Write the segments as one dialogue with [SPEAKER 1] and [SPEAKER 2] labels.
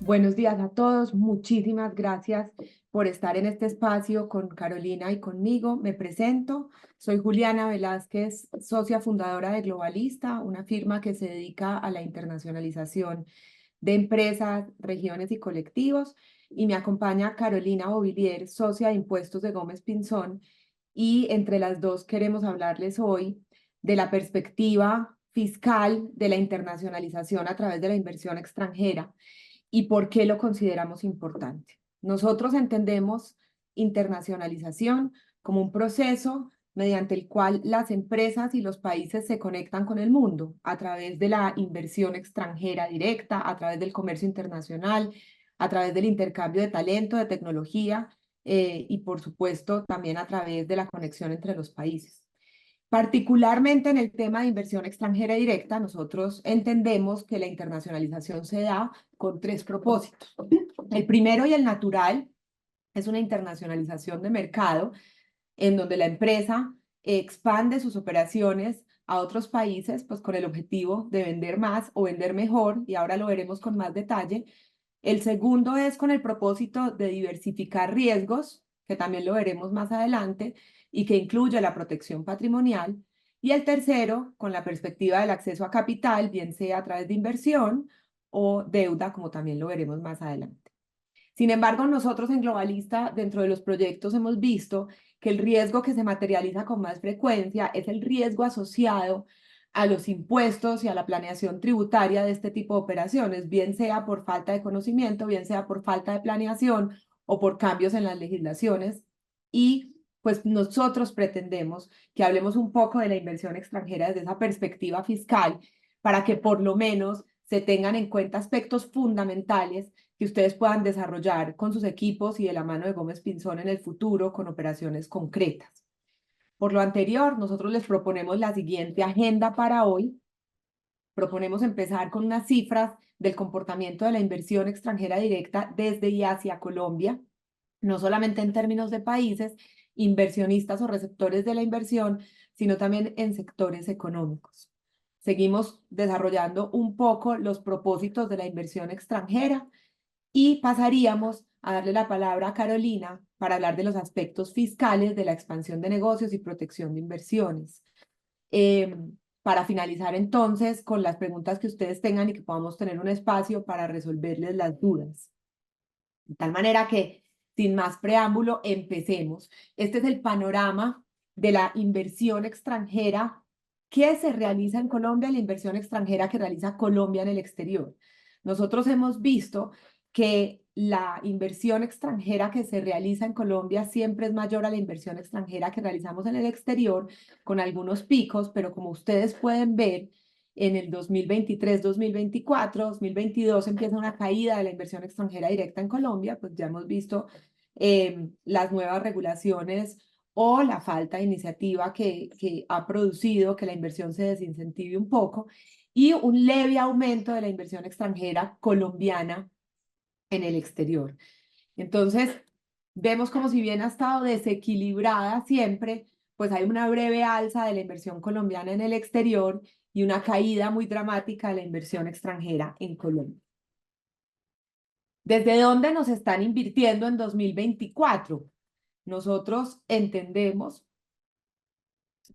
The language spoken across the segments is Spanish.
[SPEAKER 1] Buenos días a todos. Muchísimas gracias por estar en este espacio con Carolina y conmigo. Me presento. Soy Juliana Velázquez, socia fundadora de Globalista, una firma que se dedica a la internacionalización de empresas, regiones y colectivos. Y me acompaña Carolina Bovillier, socia de impuestos de Gómez Pinzón. Y entre las dos queremos hablarles hoy de la perspectiva fiscal de la internacionalización a través de la inversión extranjera y por qué lo consideramos importante. Nosotros entendemos internacionalización como un proceso mediante el cual las empresas y los países se conectan con el mundo a través de la inversión extranjera directa, a través del comercio internacional, a través del intercambio de talento, de tecnología y por supuesto también a través de la conexión entre los países. Particularmente en el tema de inversión extranjera directa, nosotros entendemos que la internacionalización se da con tres propósitos. El primero y el natural es una internacionalización de mercado en donde la empresa expande sus operaciones a otros países, pues con el objetivo de vender más o vender mejor, y ahora lo veremos con más detalle. El segundo es con el propósito de diversificar riesgos, que también lo veremos más adelante, y que incluye la protección patrimonial. Y el tercero, con la perspectiva del acceso a capital, bien sea a través de inversión o deuda, como también lo veremos más adelante. Sin embargo, nosotros en Globalista, dentro de los proyectos, hemos visto que el riesgo que se materializa con más frecuencia es el riesgo asociado a los impuestos y a la planeación tributaria de este tipo de operaciones, bien sea por falta de conocimiento, bien sea por falta de planeación o por cambios en las legislaciones. Y pues nosotros pretendemos que hablemos un poco de la inversión extranjera desde esa perspectiva fiscal para que por lo menos se tengan en cuenta aspectos fundamentales que ustedes puedan desarrollar con sus equipos y de la mano de Gómez Pinzón en el futuro con operaciones concretas. Por lo anterior, nosotros les proponemos la siguiente agenda para hoy. Proponemos empezar con unas cifras del comportamiento de la inversión extranjera directa desde y hacia Colombia, no solamente en términos de países, inversionistas o receptores de la inversión, sino también en sectores económicos. Seguimos desarrollando un poco los propósitos de la inversión extranjera y pasaríamos a darle la palabra a Carolina para hablar de los aspectos fiscales de la expansión de negocios y protección de inversiones. Eh, para finalizar entonces con las preguntas que ustedes tengan y que podamos tener un espacio para resolverles las dudas. De tal manera que, sin más preámbulo, empecemos. Este es el panorama de la inversión extranjera que se realiza en Colombia y la inversión extranjera que realiza Colombia en el exterior. Nosotros hemos visto que la inversión extranjera que se realiza en Colombia siempre es mayor a la inversión extranjera que realizamos en el exterior, con algunos picos, pero como ustedes pueden ver, en el 2023, 2024, 2022 empieza una caída de la inversión extranjera directa en Colombia, pues ya hemos visto las nuevas regulaciones o la falta de iniciativa que ha producido que la inversión se desincentive un poco y un leve aumento de la inversión extranjera colombiana en el exterior. Entonces, vemos como si bien ha estado desequilibrada siempre, pues hay una breve alza de la inversión colombiana en el exterior y una caída muy dramática de la inversión extranjera en Colombia. ¿Desde dónde nos están invirtiendo en 2024? Nosotros entendemos,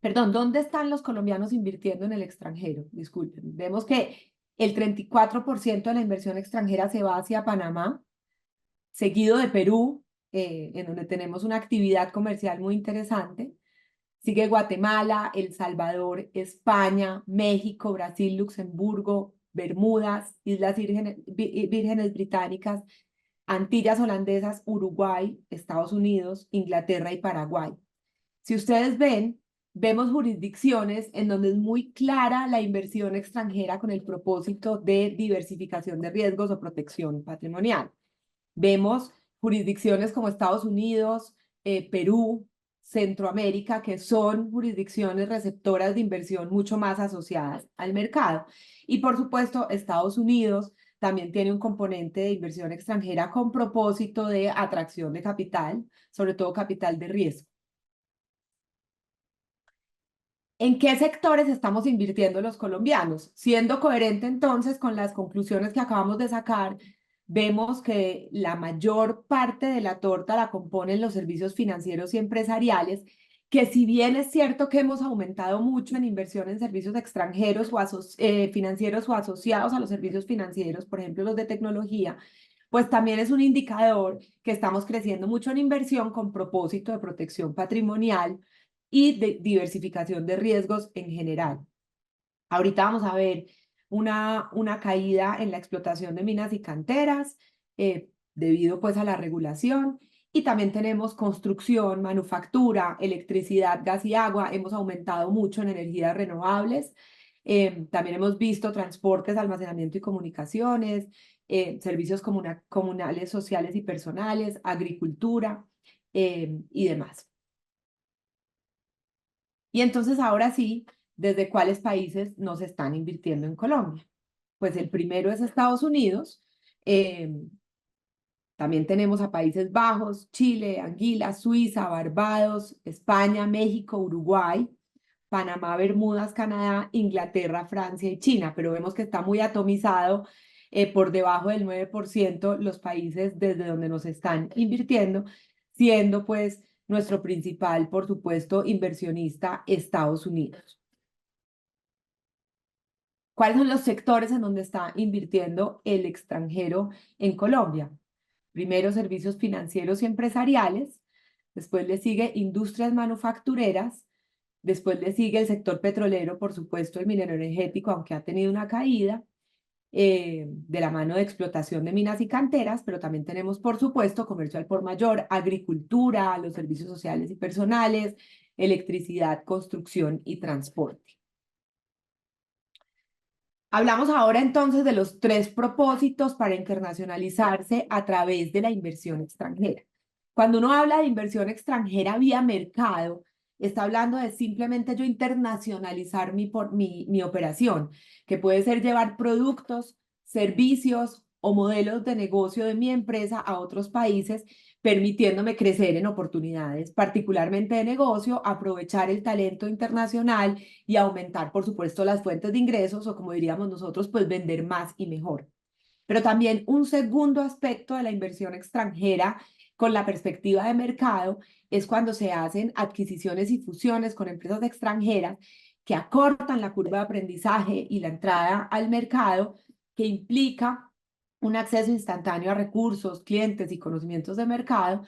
[SPEAKER 1] perdón, ¿dónde están los colombianos invirtiendo en el extranjero? Disculpen, vemos que el 34% de la inversión extranjera se va hacia Panamá, seguido de Perú, en donde tenemos una actividad comercial muy interesante. Sigue Guatemala, El Salvador, España, México, Brasil, Luxemburgo, Bermudas, Islas Vírgenes Británicas, Antillas Holandesas, Uruguay, Estados Unidos, Inglaterra y Paraguay. Si ustedes ven, vemos jurisdicciones en donde es muy clara la inversión extranjera con el propósito de diversificación de riesgos o protección patrimonial. Vemos jurisdicciones como Estados Unidos, Perú, Centroamérica, que son jurisdicciones receptoras de inversión mucho más asociadas al mercado. Y por supuesto, Estados Unidos también tiene un componente de inversión extranjera con propósito de atracción de capital, sobre todo capital de riesgo. ¿En qué sectores estamos invirtiendo los colombianos? Siendo coherente entonces con las conclusiones que acabamos de sacar vemos que la mayor parte de la torta la componen los servicios financieros y empresariales, que si bien es cierto que hemos aumentado mucho en inversión en servicios extranjeros o financieros o asociados a los servicios financieros, por ejemplo los de tecnología, pues también es un indicador que estamos creciendo mucho en inversión con propósito de protección patrimonial y de diversificación de riesgos en general. Ahorita vamos a ver una caída en la explotación de minas y canteras debido pues a la regulación, y también tenemos construcción, manufactura, electricidad, gas y agua. Hemos aumentado mucho en energías renovables. También hemos visto transportes, almacenamiento y comunicaciones, servicios comunales, sociales y personales, agricultura y demás. Y entonces ahora sí, ¿desde cuáles países nos están invirtiendo en Colombia? Pues el primero es Estados Unidos. eh, También tenemos a Países Bajos, Chile, Anguila, Suiza, Barbados, España, México, Uruguay, Panamá, Bermudas, Canadá, Inglaterra, Francia y China, pero vemos que está muy atomizado, por debajo del 9% los países desde donde nos están invirtiendo, siendo pues nuestro principal, por supuesto, inversionista Estados Unidos. ¿Cuáles son los sectores en donde está invirtiendo el extranjero en Colombia? Primero, servicios financieros y empresariales, después le sigue industrias manufactureras, después le sigue el sector petrolero, por supuesto, el minero energético, aunque ha tenido una caída de la mano de explotación de minas y canteras, pero también tenemos, por supuesto, comercio al por mayor, agricultura, los servicios sociales y personales, electricidad, construcción y transporte. Hablamos ahora entonces de los 3 propósitos para internacionalizarse a través de la inversión extranjera. Cuando uno habla de inversión extranjera vía mercado, está hablando de simplemente yo internacionalizar mi operación, que puede ser llevar productos, servicios o modelos de negocio de mi empresa a otros países, permitiéndome crecer en oportunidades, particularmente de negocio, aprovechar el talento internacional y aumentar, por supuesto, las fuentes de ingresos, o como diríamos nosotros, pues vender más y mejor. Pero también un segundo aspecto de la inversión extranjera con la perspectiva de mercado es cuando se hacen adquisiciones y fusiones con empresas extranjeras que acortan la curva de aprendizaje y la entrada al mercado, que implica un acceso instantáneo a recursos, clientes y conocimientos de mercado,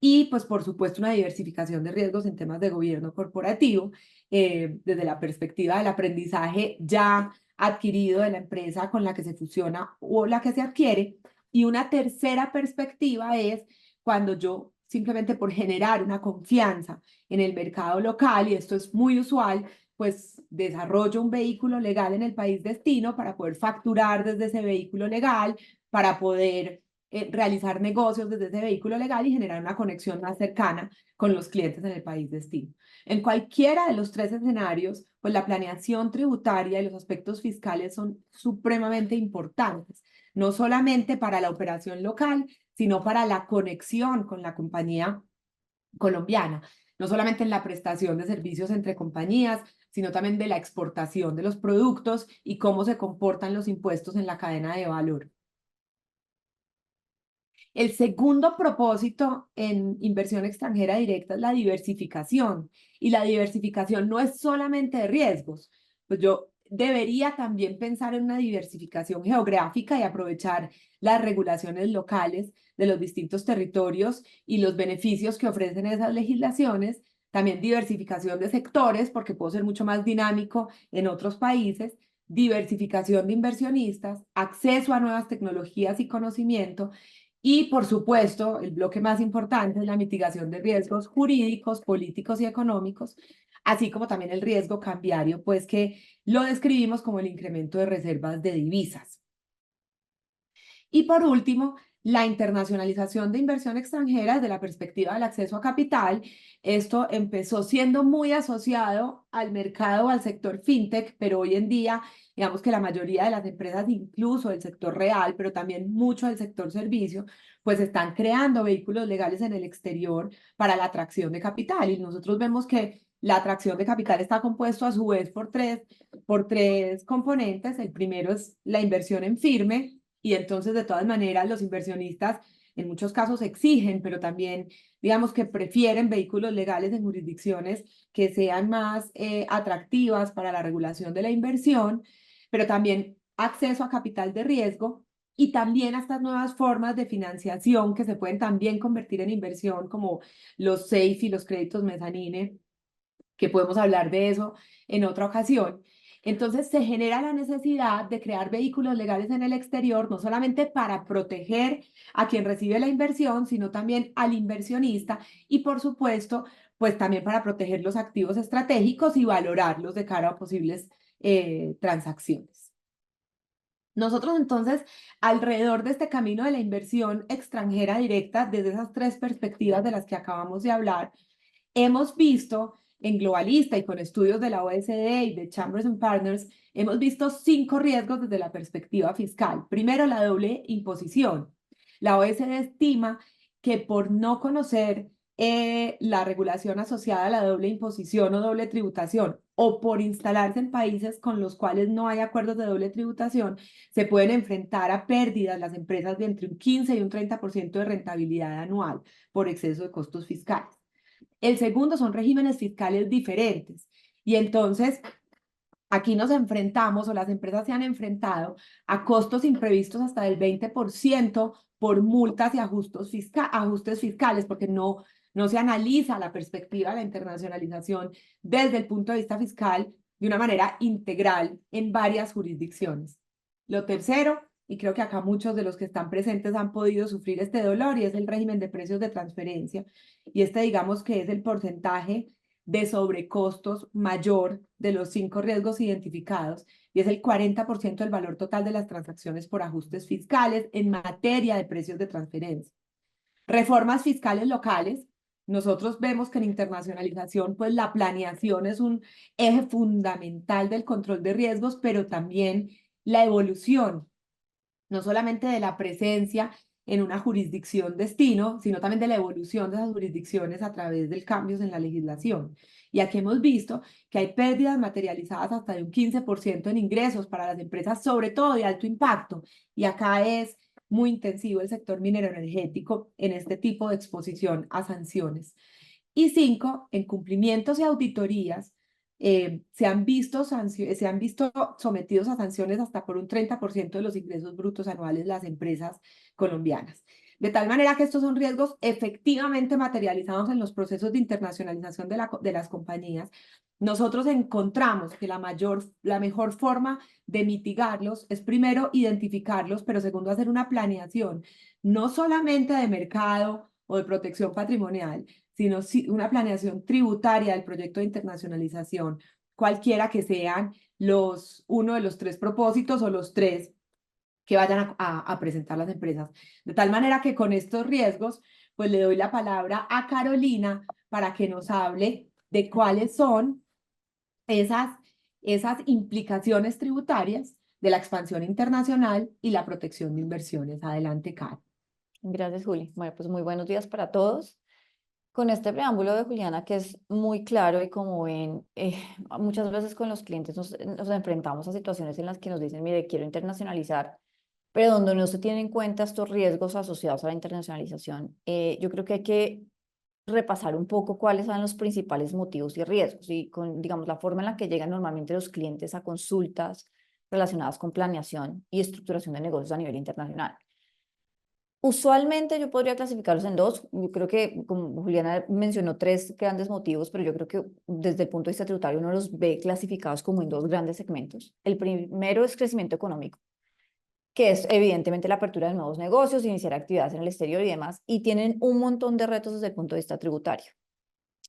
[SPEAKER 1] y pues por supuesto una diversificación de riesgos en temas de gobierno corporativo, desde la perspectiva del aprendizaje ya adquirido de la empresa con la que se fusiona o la que se adquiere. Y una tercera perspectiva es cuando yo, simplemente por generar una confianza en el mercado local, y esto es muy usual, pues desarrollo un vehículo legal en el país destino para poder facturar desde ese vehículo legal, para poder realizar negocios desde ese vehículo legal y generar una conexión más cercana con los clientes en el país destino. En cualquiera de los 3 escenarios, pues la planeación tributaria y los aspectos fiscales son supremamente importantes, no solamente para la operación local, sino para la conexión con la compañía colombiana, no solamente en la prestación de servicios entre compañías, sino también de la exportación de los productos y cómo se comportan los impuestos en la cadena de valor. El segundo propósito en inversión extranjera directa es la diversificación. Y la diversificación no es solamente de riesgos. Pues yo debería también pensar en una diversificación geográfica y aprovechar las regulaciones locales de los distintos territorios y los beneficios que ofrecen esas legislaciones. También diversificación de sectores, porque puedo ser mucho más dinámico en otros países. Diversificación de inversionistas, acceso a nuevas tecnologías y conocimiento, y, por supuesto, el bloque más importante es la mitigación de riesgos jurídicos, políticos y económicos, así como también el riesgo cambiario, pues que lo describimos como el incremento de reservas de divisas. Y por último, la internacionalización de inversión extranjera desde la perspectiva del acceso a capital. Esto empezó siendo muy asociado al mercado, al sector fintech, pero hoy en día, digamos que la mayoría de las empresas, incluso del sector real, pero también mucho del sector servicio, pues están creando vehículos legales en el exterior para la atracción de capital. Y nosotros vemos que la atracción de capital está compuesto a su vez por tres componentes. El primero es la inversión en firme, y entonces de todas maneras los inversionistas en muchos casos exigen, pero también digamos que prefieren vehículos legales en jurisdicciones que sean más atractivas para la regulación de la inversión, pero también acceso a capital de riesgo y también a estas nuevas formas de financiación que se pueden también convertir en inversión, como los SAFE y los créditos mezanine, que podemos hablar de eso en otra ocasión. Entonces se genera la necesidad de crear vehículos legales en el exterior, no solamente para proteger a quien recibe la inversión, sino también al inversionista y, por supuesto, pues también para proteger los activos estratégicos y valorarlos de cara a posibles transacciones. Nosotros entonces, alrededor de este camino de la inversión extranjera directa, desde esas tres perspectivas de las que acabamos de hablar, hemos visto en Globalista y con estudios de la OECD y de Chambers and Partners, hemos visto 5 riesgos desde la perspectiva fiscal. Primero, la doble imposición. La OECD estima que por no conocer la regulación asociada a la doble imposición o doble tributación, o por instalarse en países con los cuales no hay acuerdos de doble tributación, se pueden enfrentar a pérdidas las empresas de entre un 15 y un 30% de rentabilidad anual por exceso de costos fiscales. El segundo son regímenes fiscales diferentes. Y entonces, aquí nos enfrentamos, o las empresas se han enfrentado, a costos imprevistos hasta del 20% por multas y ajustes fiscales, porque no se analiza la perspectiva de la internacionalización desde el punto de vista fiscal de una manera integral en varias jurisdicciones. Lo tercero, y creo que acá muchos de los que están presentes han podido sufrir este dolor, y es el régimen de precios de transferencia. Y este, digamos que es el porcentaje de sobrecostos mayor de los 5 riesgos identificados, y es el 40% del valor total de las transacciones por ajustes fiscales en materia de precios de transferencia. Reformas fiscales locales. Nosotros vemos que en internacionalización, pues la planeación es un eje fundamental del control de riesgos, pero también la evolución, no solamente de la presencia en una jurisdicción destino, sino también de la evolución de esas jurisdicciones a través de cambios en la legislación. Y aquí hemos visto que hay pérdidas materializadas hasta de un 15% en ingresos para las empresas, sobre todo de alto impacto. Y acá es muy intensivo el sector minero energético en este tipo de exposición a sanciones. Y 5, en cumplimientos y auditorías, se han visto sometidos a sanciones hasta por un 30% de los ingresos brutos anuales las empresas colombianas. De tal manera que estos son riesgos efectivamente materializados en los procesos de internacionalización de las compañías. Nosotros encontramos que la mejor forma de mitigarlos es primero identificarlos, pero segundo hacer una planeación, no solamente de mercado o de protección patrimonial, sino una planeación tributaria del proyecto de internacionalización, cualquiera que sean uno de los 3 propósitos o los 3 que vayan a presentar las empresas. De tal manera que con estos riesgos, pues le doy la palabra a Carolina para que nos hable de cuáles son esas implicaciones tributarias de la expansión internacional y la protección de inversiones. Adelante, Caro.
[SPEAKER 2] Gracias, Juli. Bueno, pues muy buenos días para todos. Con este preámbulo de Juliana, que es muy claro y como ven, muchas veces con los clientes nos enfrentamos a situaciones en las que nos dicen, mire, quiero internacionalizar, pero donde no se tienen en cuenta estos riesgos asociados a la internacionalización. Yo creo que hay que repasar un poco cuáles son los principales motivos y riesgos y con, digamos, la forma en la que llegan normalmente los clientes a consultas relacionadas con planeación y estructuración de negocios a nivel internacional. Usualmente yo podría clasificarlos en dos. Yo creo que, como Juliana mencionó, 3 grandes motivos, pero yo creo que desde el punto de vista tributario uno los ve clasificados como en 2 grandes segmentos. El primero es crecimiento económico, que es evidentemente la apertura de nuevos negocios, iniciar actividades en el exterior y demás, y tienen un montón de retos desde el punto de vista tributario.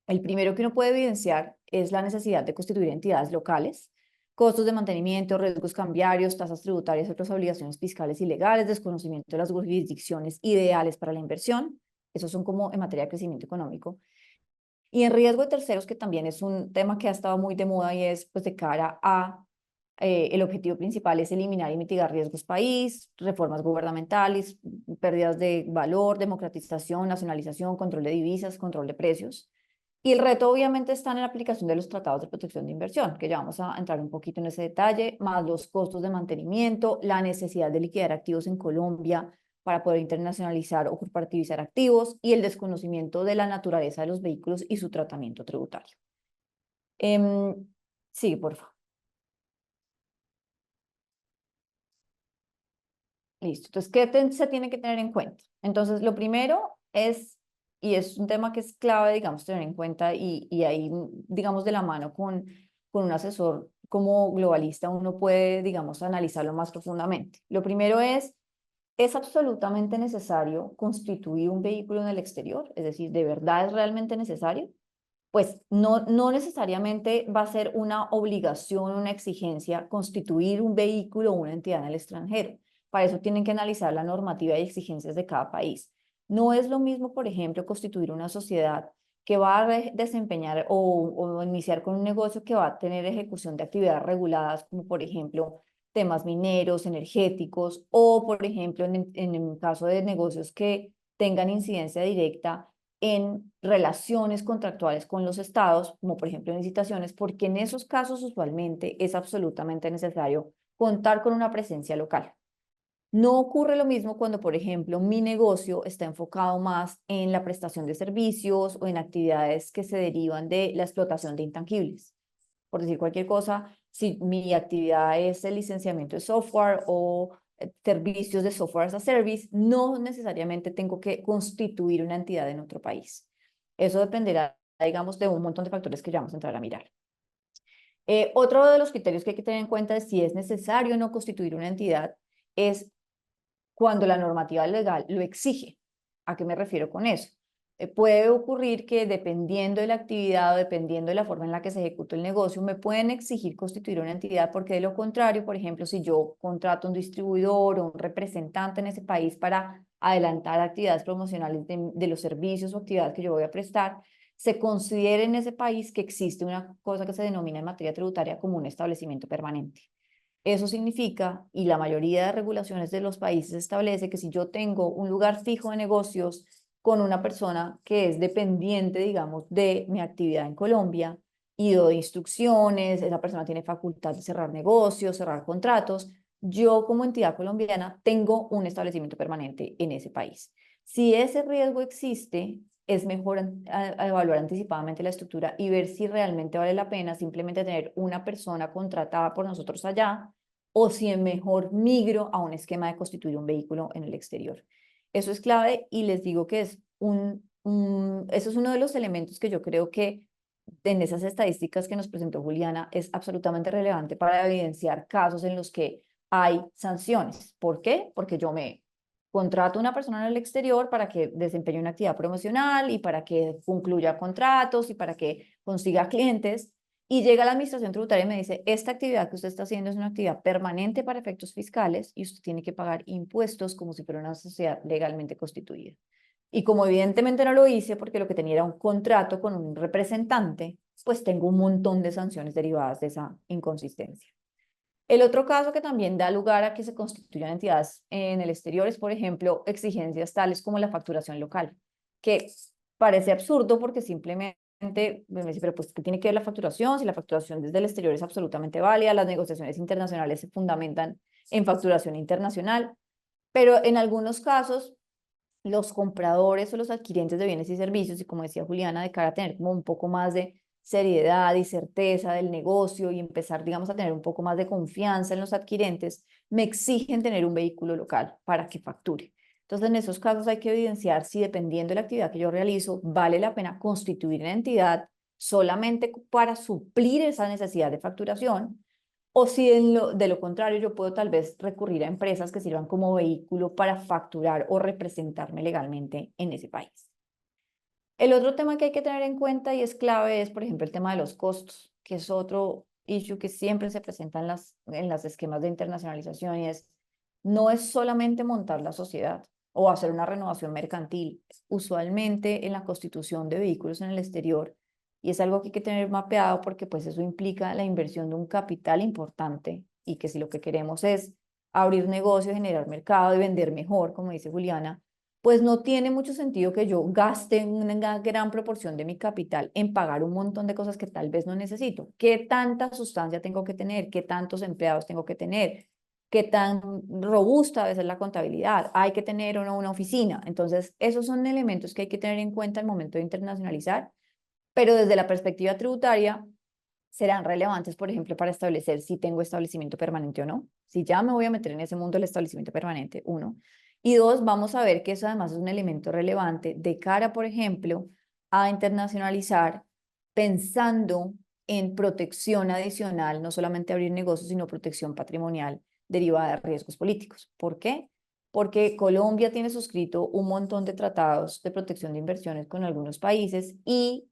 [SPEAKER 2] El primero que uno puede evidenciar es la necesidad de constituir entidades locales, costos de mantenimiento, riesgos cambiarios, tasas tributarias y otras obligaciones fiscales y legales, desconocimiento de las jurisdicciones ideales para la inversión. Esos son como en materia de crecimiento económico. Y en riesgo de terceros, que también es un tema que ha estado muy de moda y es pues de cara a el objetivo principal es eliminar y mitigar riesgos país, reformas gubernamentales, pérdidas de valor, democratización, nacionalización, control de divisas, control de precios. Y el reto obviamente está en la aplicación de los tratados de protección de inversión, que ya vamos a entrar un poquito en ese detalle, más los costos de mantenimiento, la necesidad de liquidar activos en Colombia para poder internacionalizar o corporativizar activos y el desconocimiento de la naturaleza de los vehículos y su tratamiento tributario. Sí, por favor. Listo. Entonces, ¿qué se tiene que tener en cuenta? Entonces, lo primero es, y es un tema que es clave, digamos, tener en cuenta y ahí, digamos, de la mano con un asesor como globalista, uno puede, digamos, analizarlo más profundamente. Lo primero ¿es absolutamente necesario constituir un vehículo en el exterior? Es decir, ¿de verdad es realmente necesario? Pues no necesariamente va a ser una obligación, una exigencia constituir un vehículo o una entidad en el extranjero. Para eso tienen que analizar la normativa y exigencias de cada país. No es lo mismo, por ejemplo, constituir una sociedad que va a desempeñar o iniciar con un negocio que va a tener ejecución de actividades reguladas, como por ejemplo temas mineros, energéticos, o por ejemplo en el caso de negocios que tengan incidencia directa en relaciones contractuales con los estados, como por ejemplo en licitaciones, porque en esos casos usualmente es absolutamente necesario contar con una presencia local. No ocurre lo mismo cuando, por ejemplo, mi negocio está enfocado más en la prestación de servicios o en actividades que se derivan de la explotación de intangibles. Por decir cualquier cosa, si mi actividad es el licenciamiento de software o servicios de software as a service, no necesariamente tengo que constituir una entidad en otro país. Eso dependerá, digamos, de un montón de factores que ya vamos a entrar a mirar. Otro de los criterios que hay que tener en cuenta de si es necesario o no constituir una entidad es cuando la normativa legal lo exige. ¿A qué me refiero con eso? Puede ocurrir que dependiendo de la actividad o dependiendo de la forma en la que se ejecuta el negocio, me pueden exigir constituir una entidad porque de lo contrario, por ejemplo, si yo contrato un distribuidor o un representante en ese país para adelantar actividades promocionales de los servicios o actividades que yo voy a prestar, se considera en ese país que existe una cosa que se denomina en materia tributaria como un establecimiento permanente. Eso significa, y la mayoría de regulaciones de los países establece que si yo tengo un lugar fijo de negocios con una persona que es dependiente, digamos, de mi actividad en Colombia y doy instrucciones, esa persona tiene facultad de cerrar negocios, cerrar contratos, yo como entidad colombiana tengo un establecimiento permanente en ese país. Si ese riesgo existe, es mejor evaluar anticipadamente la estructura y ver si realmente vale la pena simplemente tener una persona contratada por nosotros allá o si es mejor migro a un esquema de constituir un vehículo en el exterior. Eso es clave y les digo que eso es uno de los elementos que yo creo que en esas estadísticas que nos presentó Juliana es absolutamente relevante para evidenciar casos en los que hay sanciones. ¿Por qué? Porque yo me contrato a una persona en el exterior para que desempeñe una actividad promocional y para que concluya contratos y para que consiga clientes. Y llega la administración tributaria y me dice, esta actividad que usted está haciendo es una actividad permanente para efectos fiscales y usted tiene que pagar impuestos como si fuera una sociedad legalmente constituida. Y como evidentemente no lo hice porque lo que tenía era un contrato con un representante, pues tengo un montón de sanciones derivadas de esa inconsistencia. El otro caso que también da lugar a que se constituyan entidades en el exterior es, por ejemplo, exigencias tales como la facturación local, que parece absurdo porque simplemente me dice, pero pues, ¿qué tiene que ver la facturación? Si la facturación desde el exterior es absolutamente válida, las negociaciones internacionales se fundamentan en facturación internacional, pero en algunos casos los compradores o los adquirientes de bienes y servicios, y como decía Juliana, de cara a tener como un poco más de seriedad y certeza del negocio y empezar, digamos, a tener un poco más de confianza en los adquirentes, me exigen tener un vehículo local para que facture. Entonces, en esos casos hay que evidenciar si dependiendo de la actividad que yo realizo, vale la pena constituir una entidad solamente para suplir esa necesidad de facturación o si de lo contrario yo puedo tal vez recurrir a empresas que sirvan como vehículo para facturar o representarme legalmente en ese país. El otro tema que hay que tener en cuenta y es clave es, por ejemplo, el tema de los costos, que es otro issue que siempre se presenta en las esquemas de internacionalización y es, no es solamente montar la sociedad o hacer una renovación mercantil. Usualmente en la constitución de vehículos en el exterior, y es algo que hay que tener mapeado porque pues eso implica la inversión de un capital importante y que si lo que queremos es abrir negocio, generar mercado y vender mejor, como dice Juliana, pues no tiene mucho sentido que yo gaste una gran proporción de mi capital en pagar un montón de cosas que tal vez no necesito. ¿Qué tanta sustancia tengo que tener? ¿Qué tantos empleados tengo que tener? ¿Qué tan robusta debe ser la contabilidad? ¿Hay que tener o no una oficina? Entonces, esos son elementos que hay que tener en cuenta al momento de internacionalizar, pero desde la perspectiva tributaria serán relevantes, por ejemplo, para establecer si tengo establecimiento permanente o no. Si ya me voy a meter en ese mundo del establecimiento permanente, uno. Y dos, vamos a ver que eso además es un elemento relevante de cara, por ejemplo, a internacionalizar pensando en protección adicional, no solamente abrir negocios, sino protección patrimonial derivada de riesgos políticos. ¿Por qué? Porque Colombia tiene suscrito un montón de tratados de protección de inversiones con algunos países y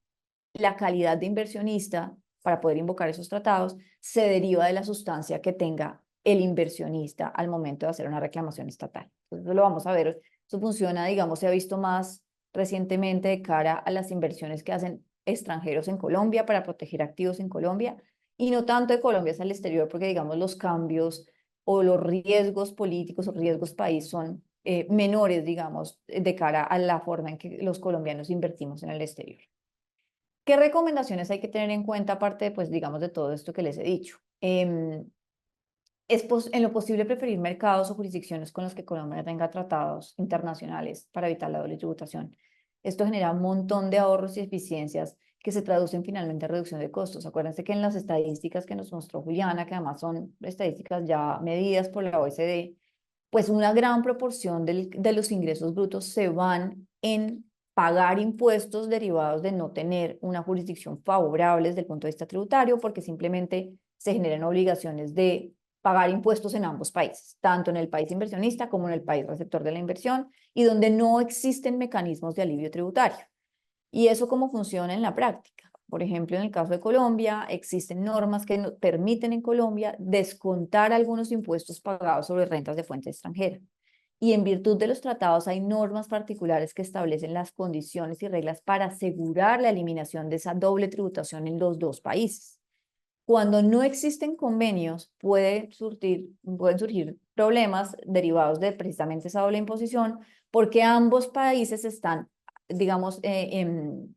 [SPEAKER 2] la calidad de inversionista para poder invocar esos tratados se deriva de la sustancia que tenga el inversionista al momento de hacer una reclamación estatal. Entonces lo vamos a ver, eso funciona, digamos, se ha visto más recientemente de cara a las inversiones que hacen extranjeros en Colombia para proteger activos en Colombia y no tanto de Colombia hacia el exterior porque digamos los cambios o los riesgos políticos o riesgos país son menores, digamos, de cara a la forma en que los colombianos invertimos en el exterior. ¿Qué recomendaciones hay que tener en cuenta aparte, pues, digamos, de todo esto que les he dicho? Es en lo posible preferir mercados o jurisdicciones con los que Colombia tenga tratados internacionales para evitar la doble tributación. Esto genera un montón de ahorros y eficiencias que se traducen finalmente en reducción de costos. Acuérdense que en las estadísticas que nos mostró Juliana, que además son estadísticas ya medidas por la OECD, pues una gran proporción de los ingresos brutos se van en pagar impuestos derivados de no tener una jurisdicción favorable desde el punto de vista tributario, porque simplemente se generan obligaciones de pagar impuestos en ambos países, tanto en el país inversionista como en el país receptor de la inversión, y donde no existen mecanismos de alivio tributario. ¿Y eso cómo funciona en la práctica? Por ejemplo, en el caso de Colombia, existen normas que permiten en Colombia descontar algunos impuestos pagados sobre rentas de fuente extranjera. Y en virtud de los tratados hay normas particulares que establecen las condiciones y reglas para asegurar la eliminación de esa doble tributación en los dos países. Cuando no existen convenios, pueden surgir problemas derivados de precisamente esa doble imposición, porque ambos países están, digamos,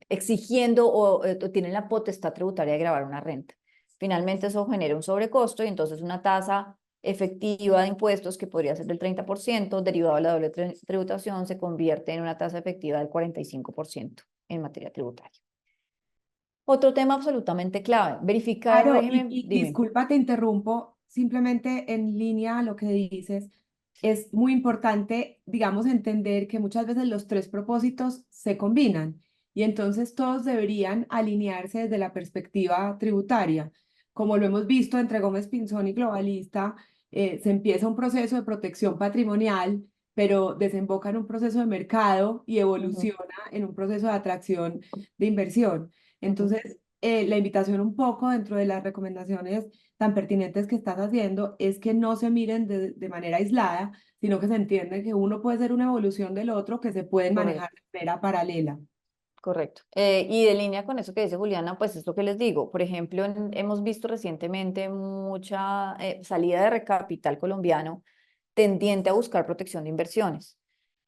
[SPEAKER 2] exigiendo o tienen la potestad tributaria de gravar una renta. Finalmente eso genera un sobrecosto y entonces una tasa efectiva de impuestos que podría ser del 30%, derivado de la doble tributación, se convierte en una tasa efectiva del 45% en materia tributaria. Otro tema absolutamente clave, verificar el
[SPEAKER 1] Claro,
[SPEAKER 2] régimen,
[SPEAKER 1] y
[SPEAKER 2] dime.
[SPEAKER 1] disculpa, te interrumpo, simplemente en línea a lo que dices, es muy importante, digamos, entender que muchas veces los tres propósitos se combinan y entonces todos deberían alinearse desde la perspectiva tributaria. Como lo hemos visto entre Gómez Pinzón y Globalista, se empieza un proceso de protección patrimonial, pero desemboca en un proceso de mercado y
[SPEAKER 2] Ujú,
[SPEAKER 1] evoluciona en un proceso de atracción de inversión.
[SPEAKER 2] ujú.
[SPEAKER 1] Entonces, la invitación un poco dentro de las recomendaciones tan pertinentes que estás haciendo es que no se miren de manera aislada, sino que se entiende que uno puede ser una evolución del otro, que se pueden manejar
[SPEAKER 2] Correcto,
[SPEAKER 1] de manera paralela.
[SPEAKER 2] correcto. Y de línea con eso que dice Juliana, pues es lo que les digo. Por ejemplo, hemos visto recientemente mucha salida de capital colombiano tendiente a buscar protección de inversiones.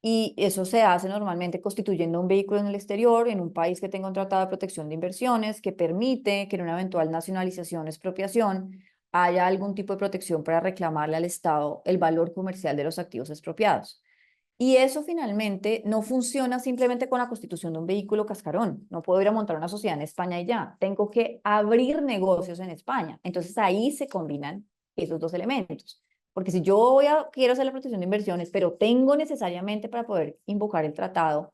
[SPEAKER 2] Y eso se hace normalmente constituyendo un vehículo en el exterior, en un país que tenga un tratado de protección de inversiones, que permite que en una eventual nacionalización o expropiación haya algún tipo de protección para reclamarle al Estado el valor comercial de los activos expropiados. Y eso finalmente no funciona simplemente con la constitución de un vehículo cascarón. No puedo ir a montar una sociedad en España y ya. Tengo que abrir negocios en España. Entonces ahí se combinan esos dos elementos. Porque si yo quiero hacer la protección de inversiones, pero tengo necesariamente para poder invocar el tratado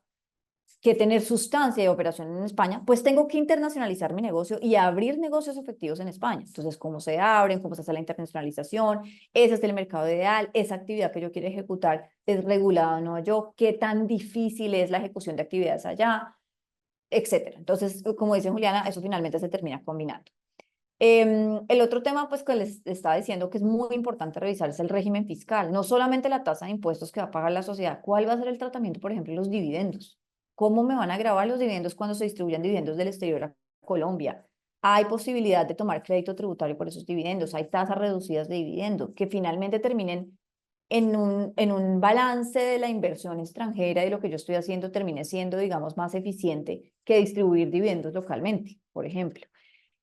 [SPEAKER 2] que tener sustancia de operación en España, pues tengo que internacionalizar mi negocio y abrir negocios efectivos en España. Entonces, ¿cómo se abren? ¿Cómo se hace la internacionalización? Ese es el mercado ideal. Esa actividad que yo quiero ejecutar es regulada o no yo. ¿Qué tan difícil es la ejecución de actividades allá? Etcétera. Entonces, como dice Juliana, eso finalmente se termina combinando. El otro tema, pues, que les estaba diciendo que es muy importante revisar es el régimen fiscal, no solamente la tasa de impuestos que va a pagar la sociedad, cuál va a ser el tratamiento, por ejemplo, de los dividendos, cómo me van a grabar los dividendos cuando se distribuyan dividendos del exterior a Colombia. Hay posibilidad de tomar crédito tributario por esos dividendos, hay tasas reducidas de dividendos que finalmente terminen en un balance de la inversión extranjera y lo que yo estoy haciendo termine siendo, digamos, más eficiente que distribuir dividendos localmente, por ejemplo.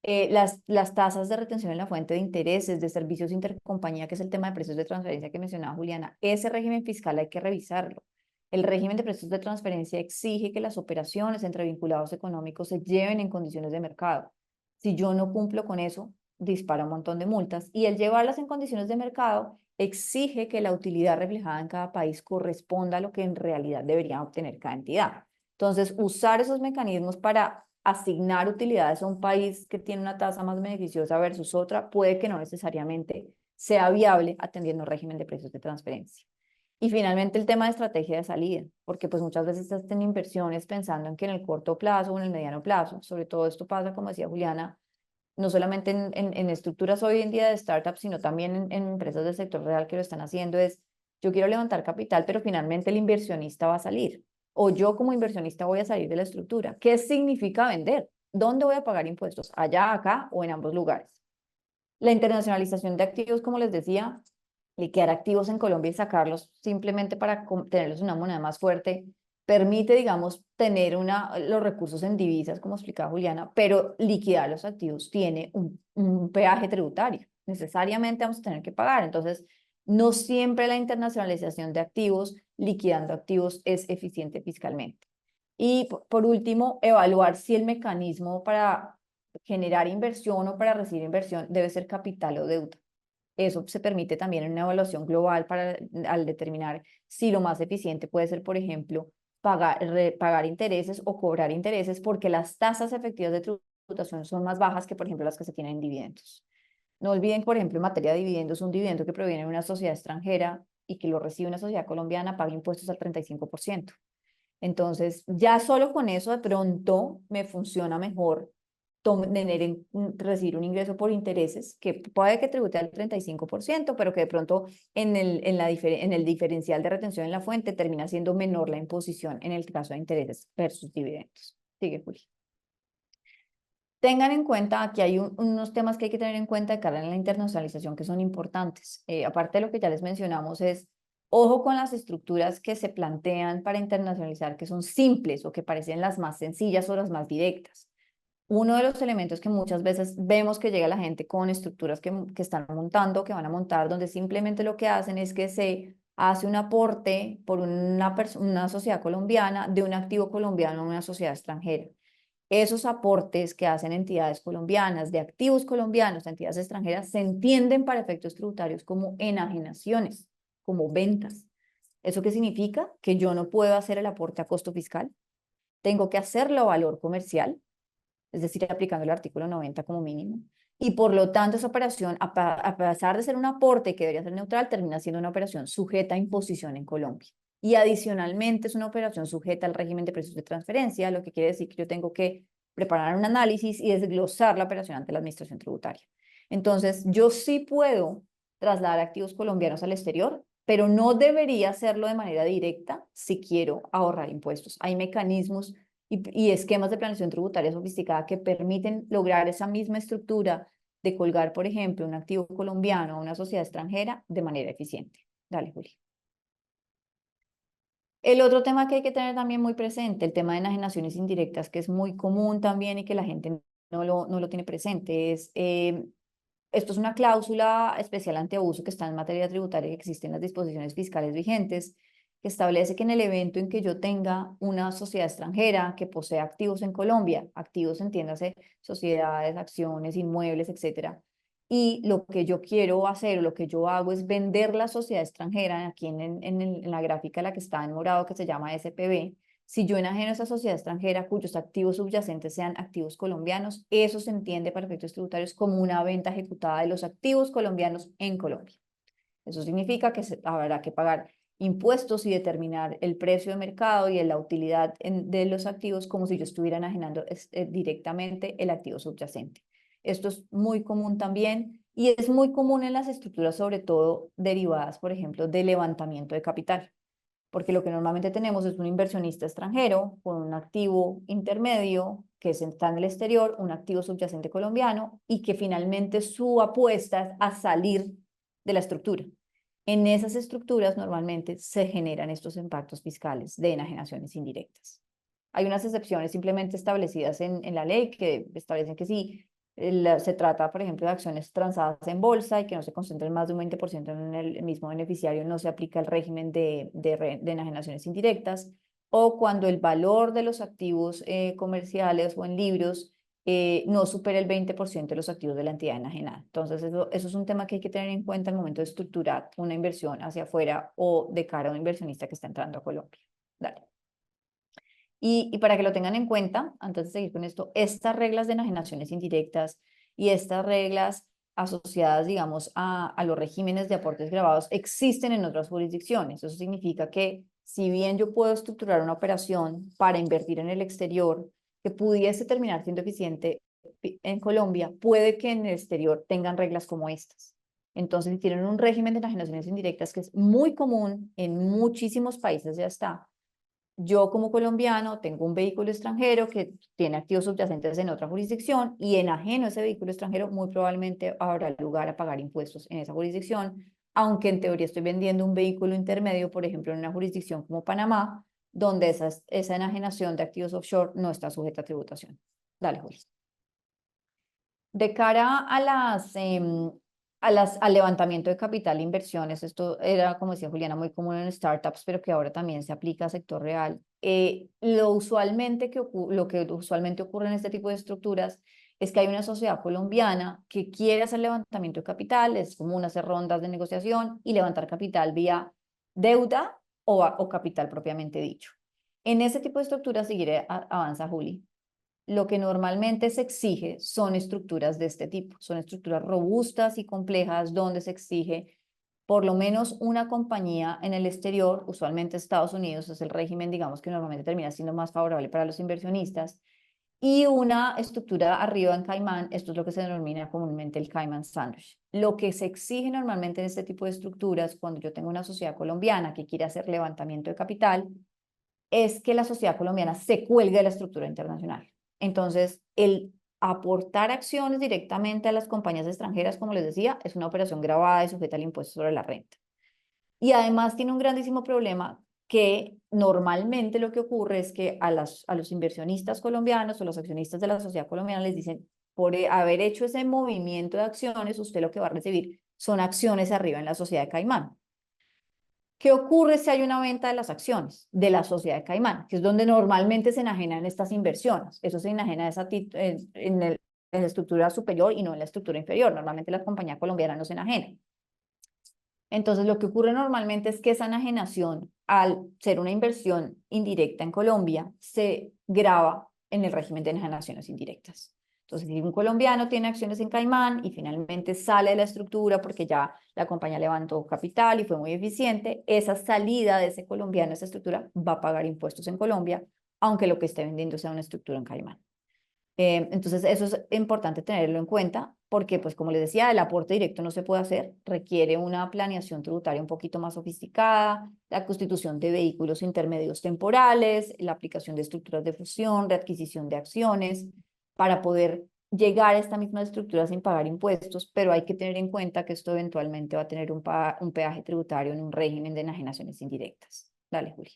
[SPEAKER 2] Las tasas de retención en la fuente de intereses, de servicios intercompañía, que es el tema de precios de transferencia que mencionaba Juliana, ese régimen fiscal hay que revisarlo. El régimen de precios de transferencia exige que las operaciones entre vinculados económicos se lleven en condiciones de mercado. Si yo no cumplo con eso, dispara un montón de multas y el llevarlas en condiciones de mercado exige que la utilidad reflejada en cada país corresponda a lo que en realidad debería obtener cada entidad. Entonces, usar esos mecanismos para asignar utilidades a un país que tiene una tasa más beneficiosa versus otra puede que no necesariamente sea viable atendiendo el régimen de precios de transferencia. Y finalmente el tema de estrategia de salida, porque pues muchas veces estás en inversiones pensando en que en el corto plazo o en el mediano plazo, sobre todo esto pasa, como decía Juliana, no solamente en estructuras hoy en día de startups, sino también en empresas del sector real que lo están haciendo, es yo quiero levantar capital, pero finalmente el inversionista va a salir, o yo como inversionista voy a salir de la estructura. ¿Qué significa vender? ¿Dónde voy a pagar impuestos? ¿Allá, acá o en ambos lugares? La internacionalización de activos, como les decía, liquidar activos en Colombia y sacarlos simplemente para tenerlos una moneda más fuerte, permite, digamos, tener los recursos en divisas, como explicaba Juliana, pero liquidar los activos tiene un peaje tributario. Necesariamente vamos a tener que pagar. Entonces, no siempre la internacionalización de activos, liquidando activos, es eficiente fiscalmente. Y por último, evaluar si el mecanismo para generar inversión o para recibir inversión debe ser capital o deuda. Eso se permite también en una evaluación global para, al determinar si lo más eficiente puede ser, por ejemplo, pagar intereses o cobrar intereses, porque las tasas efectivas de tributación son más bajas que, por ejemplo, las que se tienen en dividendos. No olviden, por ejemplo, en materia de dividendos, un dividendo que proviene de una sociedad extranjera y que lo recibe una sociedad colombiana paga impuestos al 35%. Entonces, ya solo con eso de pronto me funciona mejor recibir un ingreso por intereses que puede que tribute al 35%, pero que de pronto en el diferencial de retención en la fuente termina siendo menor la imposición en el caso de intereses versus dividendos. Sigue, Juli. Tengan en cuenta, aquí hay unos temas que hay que tener en cuenta de cara a la internacionalización que son importantes. Aparte de lo que ya les mencionamos es, ojo con las estructuras que se plantean para internacionalizar, que son simples o que parecen las más sencillas o las más directas. Uno de los elementos que muchas veces vemos que llega la gente con estructuras que están montando, que van a montar, donde simplemente lo que hacen es que se hace un aporte por una sociedad colombiana de un activo colombiano a una sociedad extranjera. Esos aportes que hacen entidades colombianas, de activos colombianos a entidades extranjeras, se entienden para efectos tributarios como enajenaciones, como ventas. ¿Eso qué significa? Que yo no puedo hacer el aporte a costo fiscal, tengo que hacerlo a valor comercial, es decir, aplicando el artículo 90 como mínimo. Y por lo tanto, esa operación, a pesar de ser un aporte que debería ser neutral, termina siendo una operación sujeta a imposición en Colombia. Y adicionalmente es una operación sujeta al régimen de precios de transferencia, lo que quiere decir que yo tengo que preparar un análisis y desglosar la operación ante la administración tributaria. Entonces, yo sí puedo trasladar activos colombianos al exterior, pero no debería hacerlo de manera directa si quiero ahorrar impuestos. Hay mecanismos y esquemas de planeación tributaria sofisticada que permiten lograr esa misma estructura de colgar, por ejemplo, un activo colombiano a una sociedad extranjera de manera eficiente. Dale, Juli. El otro tema que hay que tener también muy presente, el tema de enajenaciones indirectas, que es muy común también y que la gente no lo tiene presente, es esto es una cláusula especial antiabuso que está en materia tributaria que existe en las disposiciones fiscales vigentes, que establece que en el evento en que yo tenga una sociedad extranjera que posea activos en Colombia, activos entiéndase, sociedades, acciones, inmuebles, etcétera, y lo que yo quiero hacer, lo que yo hago es vender la sociedad extranjera, aquí en la gráfica la que está en morado que se llama SPV, si yo enajeno a esa sociedad extranjera cuyos activos subyacentes sean activos colombianos, eso se entiende para efectos tributarios como una venta ejecutada de los activos colombianos en Colombia. Eso significa que habrá que pagar impuestos y determinar el precio de mercado y la utilidad de los activos como si yo estuviera enajenando directamente el activo subyacente. Esto es muy común también y es muy común en las estructuras, sobre todo derivadas, por ejemplo, de levantamiento de capital, porque lo que normalmente tenemos es un inversionista extranjero con un activo intermedio que está en el exterior, un activo subyacente colombiano y que finalmente su apuesta es a salir de la estructura. En esas estructuras normalmente se generan estos impactos fiscales de enajenaciones indirectas. Hay unas excepciones simplemente establecidas en la ley que establecen que si se trata, por ejemplo, de acciones transadas en bolsa y que no se concentren más de un 20% en el mismo beneficiario, no se aplica el régimen de enajenaciones indirectas, o cuando el valor de los activos comerciales o en libros no supera el 20% de los activos de la entidad enajenada. Entonces, eso es un tema que hay que tener en cuenta al momento de estructurar una inversión hacia afuera o de cara a un inversionista que está entrando a Colombia. Dale. Y para que lo tengan en cuenta, antes de seguir con esto, estas reglas de enajenaciones indirectas y estas reglas asociadas, digamos, a los regímenes de aportes grabados existen en otras jurisdicciones. Eso significa que si bien yo puedo estructurar una operación para invertir en el exterior que pudiese terminar siendo eficiente en Colombia, puede que en el exterior tengan reglas como estas. Entonces, si tienen un régimen de enajenaciones indirectas que es muy común en muchísimos países, ya está. Yo como colombiano tengo un vehículo extranjero que tiene activos subyacentes en otra jurisdicción y enajeno ese vehículo extranjero, muy probablemente habrá lugar a pagar impuestos en esa jurisdicción, aunque en teoría estoy vendiendo un vehículo intermedio, por ejemplo, en una jurisdicción como Panamá, donde esa enajenación de activos offshore no está sujeta a tributación. Dale, Julio. De cara al levantamiento de capital e inversiones, esto era, como decía Juliana, muy común en startups, pero que ahora también se aplica al sector real. Lo que usualmente ocurre en este tipo de estructuras es que hay una sociedad colombiana que quiere hacer levantamiento de capital, es común hacer rondas de negociación y levantar capital vía deuda o capital propiamente dicho. En ese tipo de estructuras, seguiré, avanza Juli, lo que normalmente se exige son estructuras de este tipo, son estructuras robustas y complejas donde se exige por lo menos una compañía en el exterior, usualmente Estados Unidos es el régimen, digamos, que normalmente termina siendo más favorable para los inversionistas, y una estructura arriba en Caimán, esto es lo que se denomina comúnmente el Cayman Sandwich. Lo que se exige normalmente en este tipo de estructuras, cuando yo tengo una sociedad colombiana que quiere hacer levantamiento de capital, es que la sociedad colombiana se cuelgue de la estructura internacional. Entonces, el aportar acciones directamente a las compañías extranjeras, como les decía, es una operación gravada y sujeta al impuesto sobre la renta. Y además tiene un grandísimo problema que normalmente lo que ocurre es que a los inversionistas colombianos o los accionistas de la sociedad colombiana les dicen, por haber hecho ese movimiento de acciones, usted lo que va a recibir son acciones arriba en la sociedad de Caimán. ¿Qué ocurre si hay una venta de las acciones de la sociedad de Caimán? Que es donde normalmente se enajenan estas inversiones. Eso se enajena en la estructura superior y no en la estructura inferior. Normalmente la compañía colombiana no se enajena. Entonces, lo que ocurre normalmente es que esa enajenación, al ser una inversión indirecta en Colombia, se grava en el régimen de enajenaciones indirectas. Entonces, si un colombiano tiene acciones en Caimán y finalmente sale de la estructura porque ya la compañía levantó capital y fue muy eficiente, esa salida de ese colombiano, esa estructura, va a pagar impuestos en Colombia, aunque lo que esté vendiendo sea una estructura en Caimán. Entonces, eso es importante tenerlo en cuenta porque, pues, como les decía, el aporte directo no se puede hacer, requiere una planeación tributaria un poquito más sofisticada, la constitución de vehículos intermedios temporales, la aplicación de estructuras de fusión, de adquisición de acciones, para poder llegar a esta misma estructura sin pagar impuestos, pero hay que tener en cuenta que esto eventualmente va a tener un peaje tributario en un régimen de enajenaciones indirectas. Dale, Juli.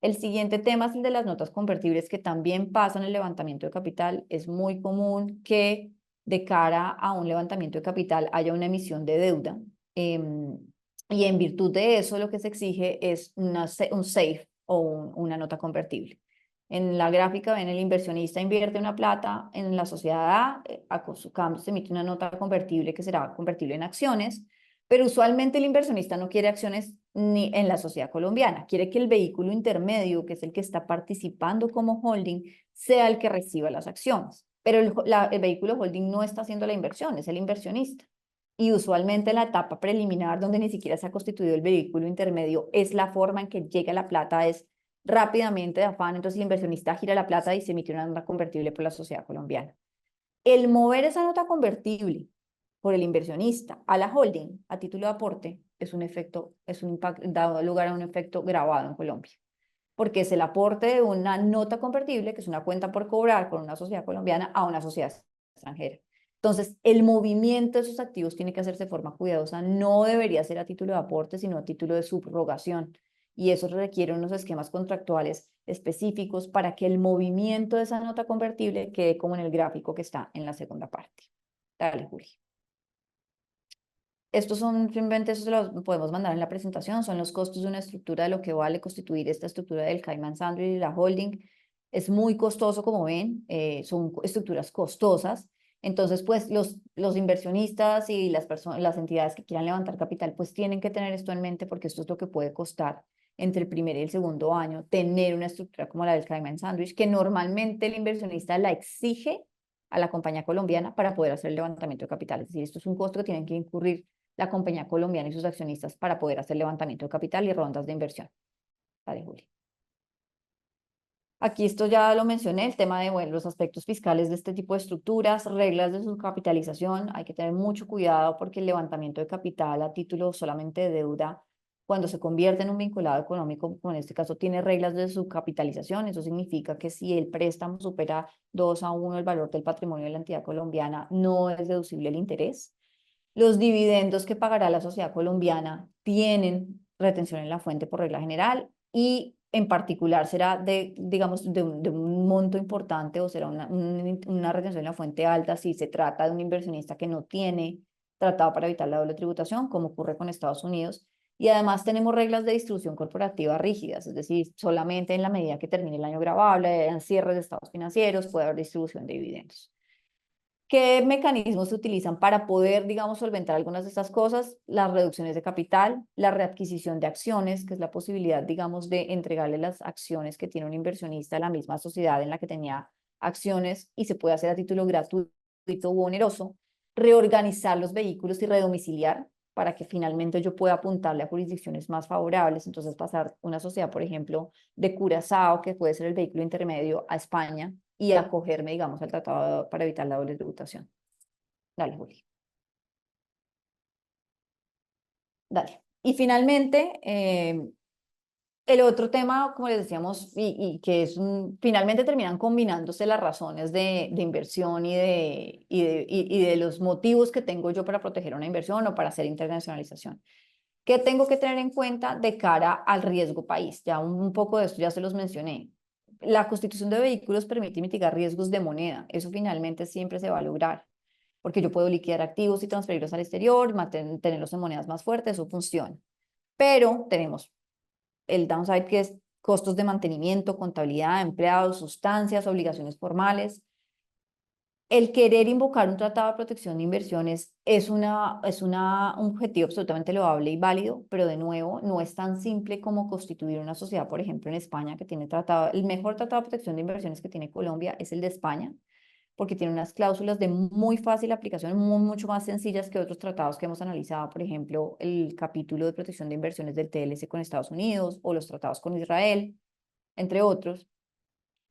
[SPEAKER 2] El siguiente tema es el de las notas convertibles que también pasan el levantamiento de capital. Es muy común que de cara a un levantamiento de capital haya una emisión de deuda y en virtud de eso lo que se exige es un SAFE o una nota convertible. En la gráfica ven el inversionista invierte una plata en la sociedad A con su cambio se emite una nota convertible que será convertible en acciones, pero usualmente el inversionista no quiere acciones ni en la sociedad colombiana, quiere que el vehículo intermedio, que es el que está participando como holding, sea el que reciba las acciones. Pero el vehículo holding no está haciendo la inversión, es el inversionista. Y usualmente la etapa preliminar, donde ni siquiera se ha constituido el vehículo intermedio, es la forma en que llega la plata, es rápidamente de afán, entonces el inversionista gira la plata y se emite una nota convertible por la sociedad colombiana. El mover esa nota convertible por el inversionista a la holding a título de aporte es un efecto, es un impacto, dado lugar a un efecto grabado en Colombia, porque es el aporte de una nota convertible, que es una cuenta por cobrar con una sociedad colombiana a una sociedad extranjera. Entonces, el movimiento de esos activos tiene que hacerse de forma cuidadosa, no debería ser a título de aporte, sino a título de subrogación. Y eso requiere unos esquemas contractuales específicos para que el movimiento de esa nota convertible quede como en el gráfico que está en la segunda parte. Dale, Juli. Estos son simplemente, eso se los podemos mandar en la presentación, son los costos de una estructura de lo que vale constituir esta estructura del Cayman Sandwich y la holding. Es muy costoso, como ven, son estructuras costosas. Entonces, pues los inversionistas y las entidades que quieran levantar capital, pues tienen que tener esto en mente porque esto es lo que puede costar entre el primer y el segundo año tener una estructura como la del Cayman Sandwich, que normalmente el inversionista la exige a la compañía colombiana para poder hacer el levantamiento de capital. Es decir, esto es un costo que tienen que incurrir la compañía colombiana y sus accionistas para poder hacer levantamiento de capital y rondas de inversión. Dale, Juli. Aquí esto ya lo mencioné, el tema de bueno, los aspectos fiscales de este tipo de estructuras, reglas de su capitalización. Hay que tener mucho cuidado porque el levantamiento de capital a título solamente de deuda, cuando se convierte en un vinculado económico, como en este caso tiene reglas de su capitalización. Eso significa que si el préstamo supera 2 a 1 el valor del patrimonio de la entidad colombiana, no es deducible el interés. Los dividendos que pagará la sociedad colombiana tienen retención en la fuente por regla general y en particular será de, digamos, de un monto importante o será una retención en la fuente alta si se trata de un inversionista que no tiene tratado para evitar la doble tributación, como ocurre con Estados Unidos. Y además tenemos reglas de distribución corporativa rígidas, es decir, solamente en la medida que termine el año gravable, en cierres de estados financieros, puede haber distribución de dividendos. ¿Qué mecanismos se utilizan para poder, digamos, solventar algunas de estas cosas? Las reducciones de capital, la readquisición de acciones, que es la posibilidad, digamos, de entregarle las acciones que tiene un inversionista a la misma sociedad en la que tenía acciones y se puede hacer a título gratuito u oneroso, reorganizar los vehículos y redomiciliar para que finalmente yo pueda apuntarle a jurisdicciones más favorables, entonces pasar una sociedad, por ejemplo, de Curazao, que puede ser el vehículo intermedio, a España, y acogerme, digamos, al tratado para evitar la doble tributación. Dale, Juli. Dale. Y finalmente, el otro tema, como les decíamos, y que es finalmente terminan combinándose las razones de inversión y de los motivos que tengo yo para proteger una inversión o para hacer internacionalización. ¿Qué tengo que tener en cuenta de cara al riesgo país? Ya un poco de esto ya se los mencioné. La constitución de vehículos permite mitigar riesgos de moneda. Eso finalmente siempre se va a lograr, porque yo puedo liquidar activos y transferirlos al exterior, tenerlos en monedas más fuertes, eso funciona. Pero tenemos el downside, que es costos de mantenimiento, contabilidad, empleados, sustancias, obligaciones formales. El querer invocar un tratado de protección de inversiones un objetivo absolutamente loable y válido, pero de nuevo no es tan simple como constituir una sociedad, por ejemplo, en España, que tiene tratado, el mejor tratado de protección de inversiones que tiene Colombia es el de España, porque tiene unas cláusulas de muy fácil aplicación, mucho más sencillas que otros tratados que hemos analizado, por ejemplo, el capítulo de protección de inversiones del TLC con Estados Unidos o los tratados con Israel, entre otros.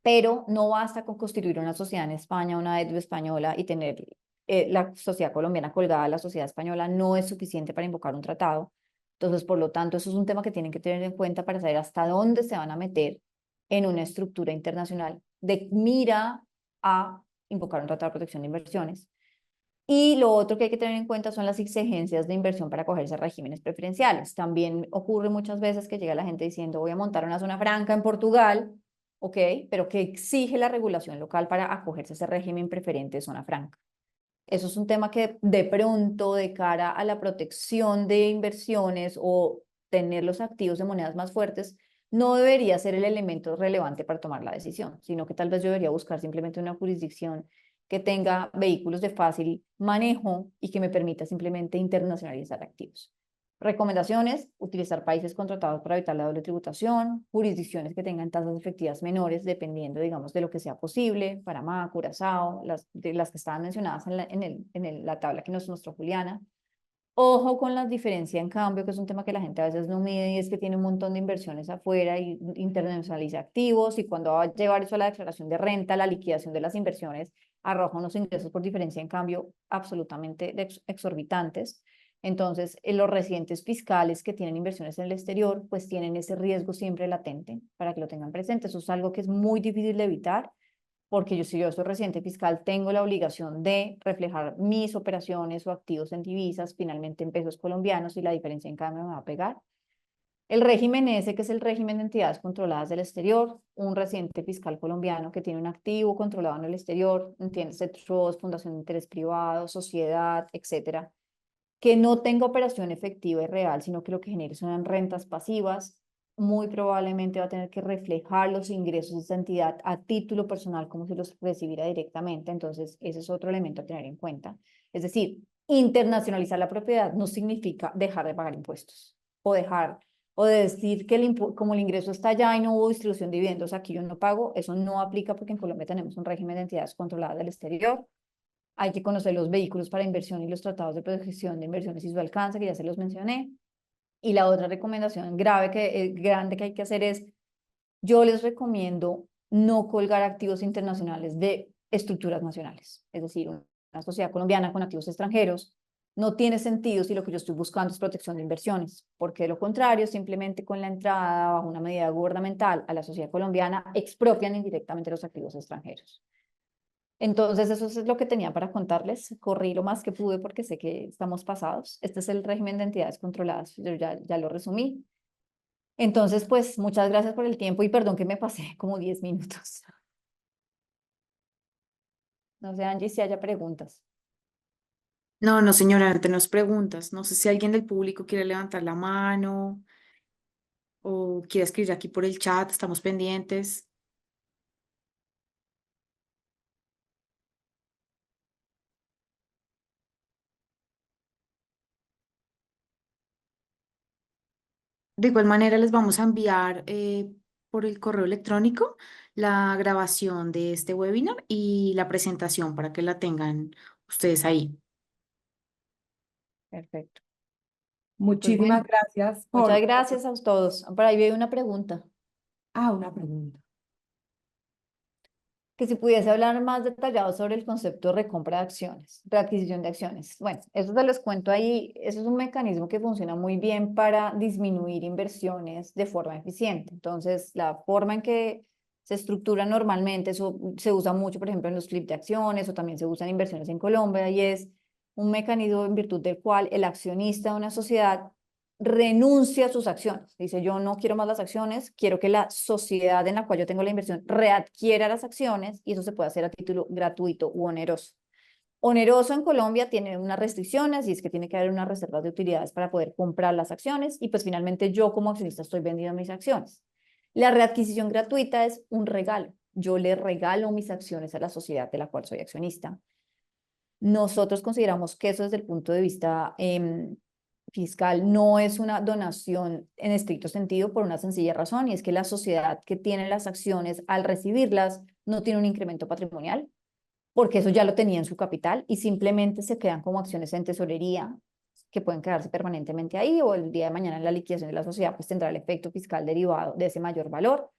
[SPEAKER 2] Pero no basta con constituir una sociedad en España, una EDU española y tener la sociedad colombiana colgada a la sociedad española, no es suficiente para invocar un tratado. Entonces, por lo tanto, eso es un tema que tienen que tener en cuenta para saber hasta dónde se van a meter en una estructura internacional de mira a invocar un tratado de protección de inversiones. Y lo otro que hay que tener en cuenta son las exigencias de inversión para acogerse a regímenes preferenciales. También ocurre muchas veces que llega la gente diciendo voy a montar una zona franca en Portugal, ok, pero que exige la regulación local para acogerse a ese régimen preferente de zona franca. Eso es un tema que de pronto, de cara a la protección de inversiones o tener los activos de monedas más fuertes, no debería ser el elemento relevante para tomar la decisión, sino que tal vez yo debería buscar simplemente una jurisdicción que tenga vehículos de fácil manejo y que me permita simplemente internacionalizar activos. Recomendaciones: utilizar países contratados para evitar la doble tributación, jurisdicciones que tengan tasas efectivas menores, dependiendo, digamos, de lo que sea posible, Panamá, Curazao, de las que estaban mencionadas en la tabla que nos mostró Juliana. Ojo con la diferencia en cambio, que es un tema que la gente a veces no mide, y es que tiene un montón de inversiones afuera y internacionaliza activos, y cuando va a llevar eso a la declaración de renta, la liquidación de las inversiones arroja unos ingresos por diferencia en cambio absolutamente exorbitantes. Entonces, los residentes fiscales que tienen inversiones en el exterior, pues tienen ese riesgo siempre latente para que lo tengan presente. Eso es algo que es muy difícil de evitar, porque yo, si yo soy residente fiscal, tengo la obligación de reflejar mis operaciones o activos en divisas, finalmente en pesos colombianos, y la diferencia en cambio me va a pegar. El régimen ese, que es el régimen de entidades controladas del exterior, un residente fiscal colombiano que tiene un activo controlado en el exterior, entiéndase trust, fundación de interés privado, sociedad, etcétera, que no tenga operación efectiva y real, sino que lo que genere son rentas pasivas, muy probablemente va a tener que reflejar los ingresos de esta entidad a título personal como si los recibiera directamente. Entonces, ese es otro elemento a tener en cuenta. Es decir, internacionalizar la propiedad no significa dejar de pagar impuestos o dejar o de decir que como el ingreso está allá y no hubo distribución de dividendos, aquí yo no pago. Eso no aplica porque en Colombia tenemos un régimen de entidades controladas del exterior. Hay que conocer los vehículos para inversión y los tratados de protección de inversiones y su alcance, que ya se los mencioné. Y la otra recomendación grande que hay que hacer es, yo les recomiendo no colgar activos internacionales de estructuras nacionales. Es decir, una sociedad colombiana con activos extranjeros no tiene sentido si lo que yo estoy buscando es protección de inversiones, porque de lo contrario, simplemente con la entrada bajo una medida gubernamental a la sociedad colombiana, expropian indirectamente los activos extranjeros. Entonces, eso es lo que tenía para contarles. Corrí lo más que pude porque sé que estamos pasados. Este es el régimen de entidades controladas. Yo ya lo resumí. Entonces, pues, muchas gracias por el tiempo y perdón que me pasé como 10 minutos. No sé, Angie, si haya preguntas.
[SPEAKER 3] No, no, señora, no tenemos preguntas. No sé si alguien del público quiere levantar la mano o quiere escribir aquí por el chat, estamos pendientes. De igual manera, les vamos a enviar por el correo electrónico la grabación de este webinar y la presentación para que la tengan ustedes ahí.
[SPEAKER 2] Perfecto. Pues
[SPEAKER 1] Muchísimas
[SPEAKER 2] bueno,
[SPEAKER 1] gracias
[SPEAKER 2] muchas
[SPEAKER 1] por...
[SPEAKER 2] gracias a todos. Por ahí veo una pregunta.
[SPEAKER 1] Ah, una pregunta.
[SPEAKER 2] Que si pudiese hablar más detallado sobre el concepto de recompra de acciones, readquisición de acciones. Bueno, eso se los cuento ahí. Eso es un mecanismo que funciona muy bien para disminuir inversiones de forma eficiente. Entonces, la forma en que se estructura normalmente, eso se usa mucho, por ejemplo, en los clips de acciones o también se usa en inversiones en Colombia, y es un mecanismo en virtud del cual el accionista de una sociedad renuncia a sus acciones. Dice, yo no quiero más las acciones, quiero que la sociedad en la cual yo tengo la inversión readquiera las acciones, y eso se puede hacer a título gratuito u oneroso. Oneroso en Colombia tiene unas restricciones, y es que tiene que haber unas reservas de utilidades para poder comprar las acciones, y pues finalmente yo como accionista estoy vendiendo mis acciones. La readquisición gratuita es un regalo. Yo le regalo mis acciones a la sociedad de la cual soy accionista. Nosotros consideramos que eso desde el punto de vista fiscal no es una donación en estricto sentido, por una sencilla razón, y es que la sociedad que tiene las acciones al recibirlas no tiene un incremento patrimonial, porque eso ya lo tenía en su capital y simplemente se quedan como acciones en tesorería que pueden quedarse permanentemente ahí, o el día de mañana en la liquidación de la sociedad pues tendrá el efecto fiscal derivado de ese mayor valor.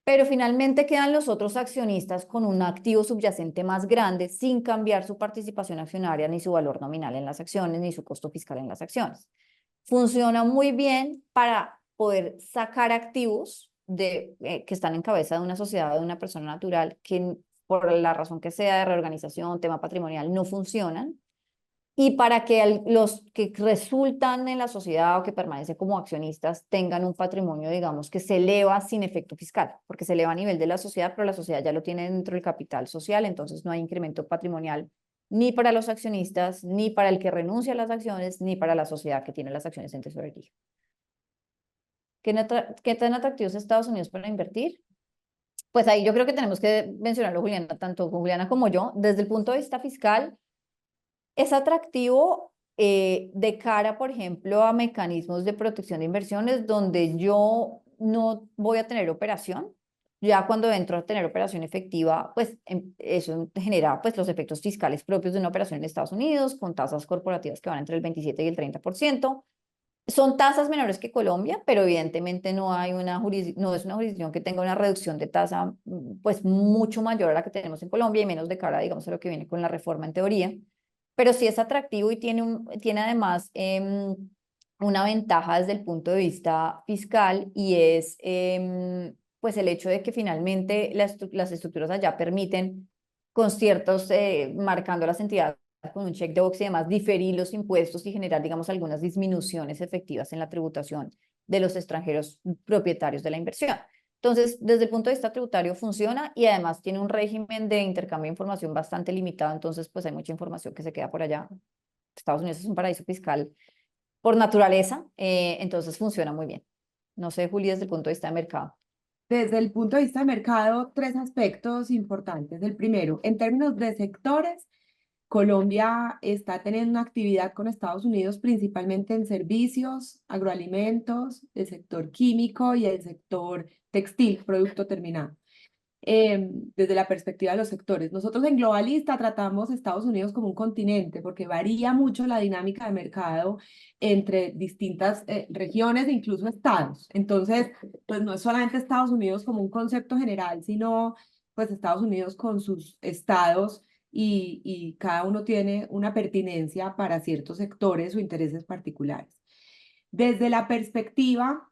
[SPEAKER 2] Pero finalmente quedan los otros accionistas con un activo subyacente más grande sin cambiar su participación accionaria, ni su valor nominal en las acciones, ni su costo fiscal en las acciones. Funciona muy bien para poder sacar activos que están en cabeza de una sociedad o de una persona natural que por la razón que sea de reorganización, tema patrimonial, no funcionan, y para que los que resultan en la sociedad o que permanecen como accionistas tengan un patrimonio, digamos, que se eleva sin efecto fiscal, porque se eleva a nivel de la sociedad, pero la sociedad ya lo tiene dentro del capital social, entonces no hay incremento patrimonial ni para los accionistas, ni para el que renuncia a las acciones, ni para la sociedad que tiene las acciones en tesorería. ¿Qué tan atractivo es Estados Unidos para invertir? Pues ahí yo creo que tenemos que mencionarlo, Juliana, tanto Juliana como yo, desde el punto de vista fiscal. Es atractivo de cara, por ejemplo, a mecanismos de protección de inversiones donde yo no voy a tener operación. Ya cuando entro a tener operación efectiva, pues eso genera pues los efectos fiscales propios de una operación en Estados Unidos, con tasas corporativas que van entre el 27 y el 30%. Son tasas menores que Colombia, pero evidentemente no es una jurisdicción que tenga una reducción de tasa pues mucho mayor a la que tenemos en Colombia, y menos de cara, digamos, a lo que viene con la reforma en teoría. Pero sí es atractivo y tiene además una ventaja desde el punto de vista fiscal, y es pues el hecho de que finalmente las estructuras allá permiten con ciertos, marcando las entidades con un check de box y demás, diferir los impuestos y generar, digamos, algunas disminuciones efectivas en la tributación de los extranjeros propietarios de la inversión. Entonces, desde el punto de vista tributario funciona y además tiene un régimen de intercambio de información bastante limitado, entonces pues hay mucha información que se queda por allá. Estados Unidos es un paraíso fiscal por naturaleza, entonces funciona muy bien. No sé, Juli, desde el punto de vista de mercado.
[SPEAKER 1] Desde el punto de vista de mercado, tres aspectos importantes. El primero, en términos de sectores, Colombia está teniendo una actividad con Estados Unidos principalmente en servicios, agroalimentos, el sector químico y el sector textil, producto terminado. Desde la perspectiva de los sectores. Nosotros en Globalista tratamos Estados Unidos como un continente porque varía mucho la dinámica de mercado entre distintas regiones e incluso estados. Entonces, pues no es solamente Estados Unidos como un concepto general, sino pues Estados Unidos con sus estados y cada uno tiene una pertinencia para ciertos sectores o intereses particulares. Desde la perspectiva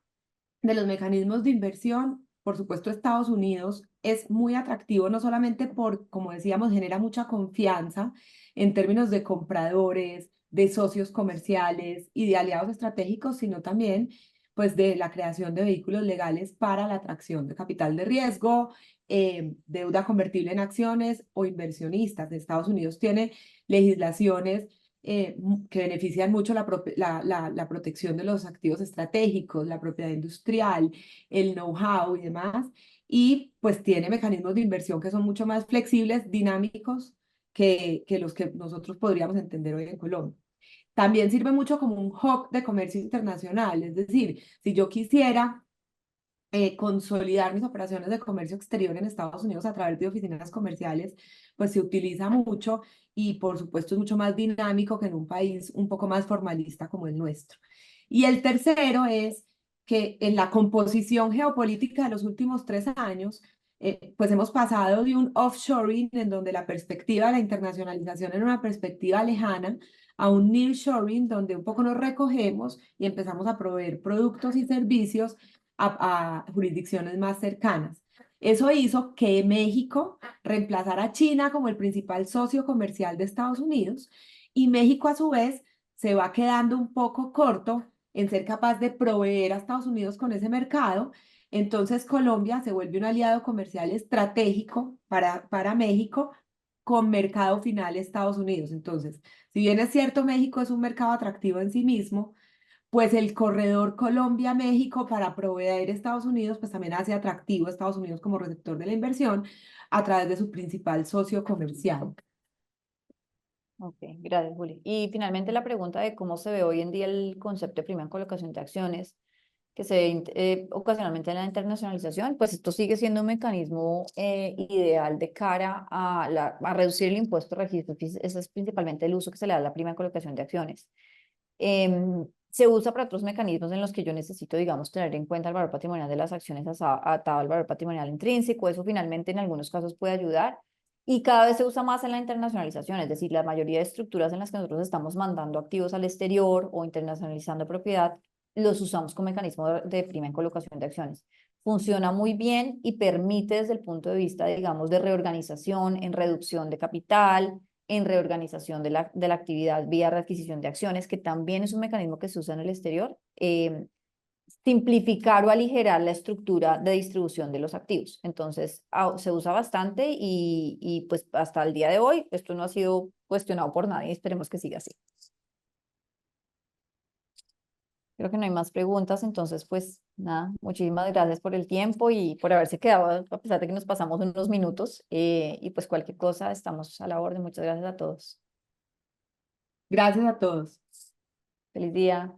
[SPEAKER 1] de los mecanismos de inversión, por supuesto, Estados Unidos es muy atractivo, no solamente por, como decíamos, genera mucha confianza en términos de compradores, de socios comerciales y de aliados estratégicos, sino también pues de la creación de vehículos legales para la atracción de capital de riesgo, deuda convertible en acciones o inversionistas. Estados Unidos tiene legislaciones que benefician mucho la protección de los activos estratégicos, la propiedad industrial, el know-how y demás, y pues tiene mecanismos de inversión que son mucho más flexibles, dinámicos, que los que nosotros podríamos entender hoy en Colombia. También sirve mucho como un hub de comercio internacional, es decir, si yo quisiera consolidar mis operaciones de comercio exterior en Estados Unidos a través de oficinas comerciales, pues se utiliza mucho y por supuesto es mucho más dinámico que en un país un poco más formalista como el nuestro. Y el tercero es que en la composición geopolítica de los últimos 3 años, pues hemos pasado de un offshoring en donde la perspectiva de la internacionalización era una perspectiva lejana a un nearshoring donde un poco nos recogemos y empezamos a proveer productos y servicios a jurisdicciones más cercanas. Eso hizo que México reemplazara a China como el principal socio comercial de Estados Unidos y México a su vez se va quedando un poco corto en ser capaz de proveer a Estados Unidos con ese mercado. Entonces Colombia se vuelve un aliado comercial estratégico para México con mercado final Estados Unidos. Entonces, si bien es cierto, México es un mercado atractivo en sí mismo, pues el corredor Colombia-México para proveer a Estados Unidos, pues también hace atractivo a Estados Unidos como receptor de la inversión a través de su principal socio comercial.
[SPEAKER 2] Ok, gracias, Juli. Y finalmente la pregunta de cómo se ve hoy en día el concepto de prima en colocación de acciones, que se ve ocasionalmente en la internacionalización, pues esto sigue siendo un mecanismo ideal de cara a reducir el impuesto de registro. Ese es principalmente el uso que se le da a la prima en colocación de acciones. Se usa para otros mecanismos en los que yo necesito, digamos, tener en cuenta el valor patrimonial de las acciones atado al valor patrimonial intrínseco. Eso finalmente en algunos casos puede ayudar y cada vez se usa más en la internacionalización, es decir, la mayoría de estructuras en las que nosotros estamos mandando activos al exterior o internacionalizando propiedad, los usamos como mecanismo de prima en colocación de acciones. Funciona muy bien y permite desde el punto de vista, digamos, de reorganización, en reducción de capital, en reorganización de la actividad vía readquisición de acciones, que también es un mecanismo que se usa en el exterior, simplificar o aligerar la estructura de distribución de los activos. Entonces, se usa bastante y pues hasta el día de hoy esto no ha sido cuestionado por nadie, esperemos que siga así. Creo que no hay más preguntas, entonces pues nada, muchísimas gracias por el tiempo y por haberse quedado, a pesar de que nos pasamos unos minutos, y pues cualquier cosa estamos a la orden. Muchas gracias a todos.
[SPEAKER 1] Gracias a todos.
[SPEAKER 2] Feliz día.